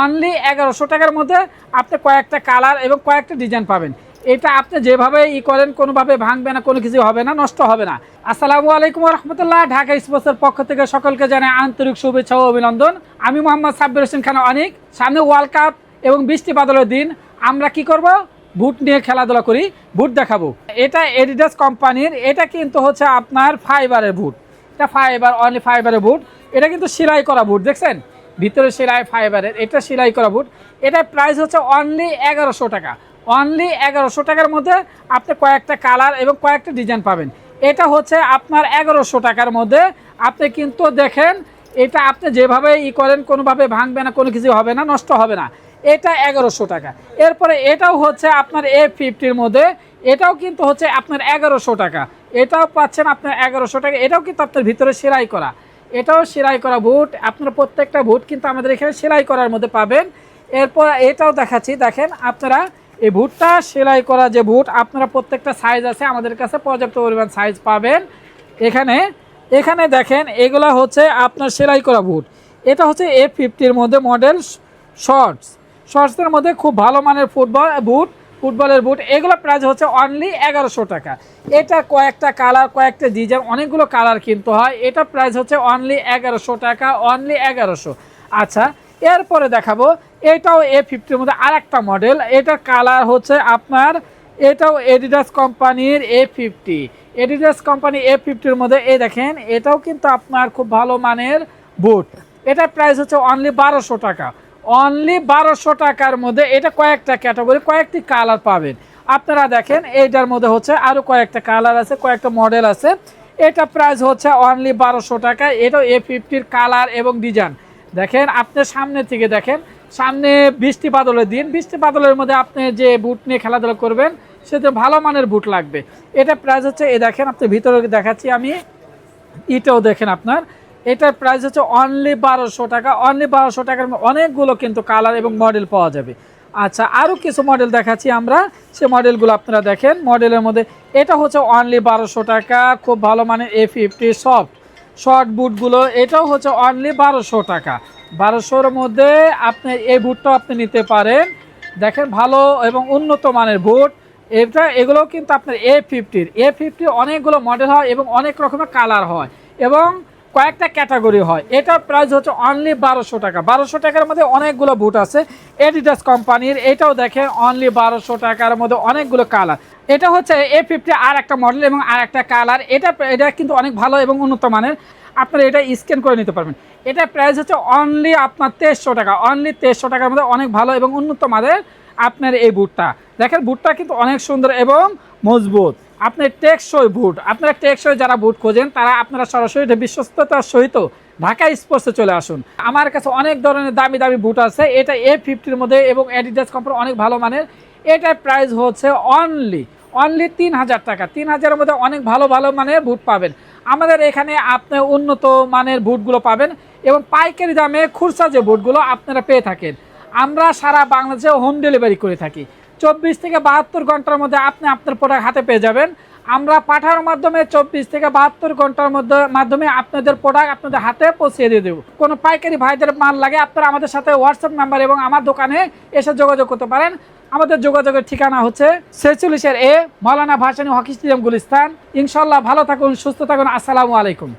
Only 1100 টাকার মধ্যে আপনি কয়েকটা কালার এবং কয়েকটা ডিজাইন পাবেন। এটা আপনি যেভাবে করেন কোনোভাবে ভাঙবে না, কোনো কিছু হবে না, নষ্ট হবে না। আসসালামু আলাইকুম রহমতুল্লাহ। ঢাকা স্পোর্টসের পক্ষ থেকে সকলকে জানাই আন্তরিক শুভেচ্ছা ও অভিনন্দন। আমি মোহাম্মদ সাব্বির হোসেন খান অনিক। সামনে ওয়ার্ল্ড কাপ এবং বৃষ্টি বাদলের দিন আমরা কি করব, বুট নিয়ে খেলাধুলা করি, বুট দেখাবো। এটা এডিডাস কোম্পানির, এটা কিন্তু হচ্ছে আপনার ফাইবারের বুট। এটা ফাইবার, অনলি ফাইবারের বুট। এটা কিন্তু সেলাই করা বুট, দেখছেন ভিতরে সেলাই ফাইবারের, এটা সেলাই করা বুট। এটার প্রাইস হচ্ছে অনলি 1100 টাকা। অনলি 1100 টাকার মধ্যে আপনি কয়েকটা কালার এবং কয়েকটা ডিজাইন পাবেন। এটা হচ্ছে আপনার 1100 টাকার মধ্যে। আপনি কিন্তু দেখেন, এটা আপনি যেভাবে করেন কোনোভাবে ভাঙবে না, কোনো কিছু হবে না, নষ্ট হবে না। এটা 1100 টাকা। এরপরে এটাও হচ্ছে আপনার A50-র মধ্যে, এটাও কিন্তু হচ্ছে আপনার 1100 টাকা। এটাও পাচ্ছেন আপনার 1100 টাকা। এটাও কিন্তু আপনার ভিতরে সেলাই করা, এটাও সেলাই করা বুট। আপনারা প্রত্যেকটা বুট কিন্তু আমাদের এখানে সেলাই করার মধ্যে পাবেন। এরপর এটাও দেখাচ্ছি, দেখেন আপনারা এই বুটটা সেলাই করা যে বুট, আপনারা প্রত্যেকটা সাইজ আছে আমাদের কাছে, পর্যাপ্ত পরিমাণ সাইজ পাবেন। এখানে দেখেন এগুলা হচ্ছে আপনার সেলাই করা বুট। এটা হচ্ছে A50-র মধ্যে মডেল শর্টসের মধ্যে খুব ভালো মানের ফুটবলের বুট। এগুলো প্রাইস হচ্ছে অনলি 1100 টাকা। এটা কয়েকটা কালার, কয়েকটা ডিজাইন, অনেকগুলো কালার কিন্তু হয়। এটা প্রাইস হচ্ছে অনলি 1100 টাকা, অনলি 1100। আচ্ছা, এরপরে দেখাবো এটাও A50-র মধ্যে আরেকটা মডেল। এটা কালার হচ্ছে আপনার, এটাও এডিডাস কোম্পানির এডিডাস কোম্পানি A50-র মধ্যে। এই দেখেন এটাও কিন্তু আপনার খুব ভালো মানের বুট। এটার প্রাইস হচ্ছে অনলি 1200 টাকা। অনলি 1200 টাকার মধ্যে এটা কয়েকটা ক্যাটাগরি, কয়েকটি কালার পাবেন। আপনারা দেখেন এইটার মধ্যে হচ্ছে আরও কয়েকটা কালার আছে, কয়েকটা মডেল আছে। এটা প্রাইস হচ্ছে অনলি 1200 টাকা। এটাও A50-র কালার এবং ডিজাইন। দেখেন আপনি সামনে থেকে দেখেন, সামনে বৃষ্টি বাদলের দিন, বৃষ্টি বাদলের মধ্যে আপনি যে বুট নিয়ে খেলাধুলা করবেন সেটা ভালো মানের বুট লাগবে। এটা প্রাইস হচ্ছে, এই দেখেন আপনি ভিতরে দেখাচ্ছি আমি, এটাও দেখেন আপনার, এটার প্রাইস হচ্ছে অনলি 1200 টাকা। অনলি 1200 টাকার অনেকগুলো কিন্তু কালার এবং মডেল পাওয়া যাবে। আচ্ছা, আরও কিছু মডেল দেখাচ্ছি আমরা, সে মডেলগুলো আপনারা দেখেন। মডেলের মধ্যে এটা হচ্ছে অনলি 1200 টাকা, খুব ভালো মানের A50 শর্ট বুটগুলো। এটাও হচ্ছে অনলি 1200 টাকা। 1200-র মধ্যে আপনি এই বুটটাও আপনি নিতে পারেন। দেখেন ভালো এবং উন্নত মানের বুট। এগুলোও কিন্তু আপনার A50 অনেকগুলো মডেল হয় এবং অনেক রকমের কালার হয় এবং কয়েকটা ক্যাটাগরি হয়। এটার প্রাইস হচ্ছে অনলি 1200 টাকা। 1200 টাকার মধ্যে অনেকগুলো বুট আছে এডিডাস কোম্পানির। এটাও দেখেন অনলি 1200 টাকার মধ্যে অনেকগুলো কালার। এটা হচ্ছে A50 আর একটা মডেল এবং আর একটা কালার। এটা কিন্তু অনেক ভালো এবং উন্নত মানের। আপনারা এটা স্ক্যান করে নিতে পারবেন। এটার প্রাইস হচ্ছে অনলি আপনার 2300 টাকা। অনলি 2300 টাকার মধ্যে অনেক ভালো এবং উন্নত মানের আপনার এই বুটটা। দেখেন বুটটা কিন্তু অনেক সুন্দর এবং মজবুত। আপনার টেকসই বুট, আপনারা টেকসই যারা বুট খোঁজেন তারা আপনারা সরাসরি বিশ্বস্ততার সহিত ঢাকা স্পোর্টসে চলে আসুন। আমার কাছে অনেক ধরনের দামি দামি বুট আছে। এটা A50-র মধ্যে এবং এডিডাস কোম্পানি অনেক ভালো মানের। এটার প্রাইস হচ্ছে অনলি 3000 টাকা। 3000-এর মধ্যে অনেক ভালো মানের বুট পাবেন। আমাদের এখানে আপনি উন্নত মানের বুটগুলো পাবেন এবং পাইকারি দামে খুচরা যে বুটগুলো আপনারা পেয়ে থাকেন। আমরা সারা বাংলাদেশে হোম ডেলিভারি করে থাকি। 24 থেকে 72 ঘন্টার মধ্যে আপনি আপনার প্রোডাক্ট হাতে পেয়ে যাবেন। আমরা পাঠানোর মাধ্যমে 24 থেকে 72 ঘন্টার মাধ্যমে আপনাদের প্রোডাক্ট আপনাদের হাতে পৌঁছে দিয়ে দেবো। কোনো পাইকারি ভাইদের মাল লাগে আপনারা আমাদের সাথে হোয়াটসঅ্যাপ নাম্বার এবং আমার দোকানে এসে যোগাযোগ করতে পারেন। আমাদের যোগাযোগের ঠিকানা হচ্ছে 46 A Maulana Bhashani hockey stadium, Gulistan. ইনশাল্লাহ ভালো থাকুন, সুস্থ থাকুন। আসসালামু আলাইকুম।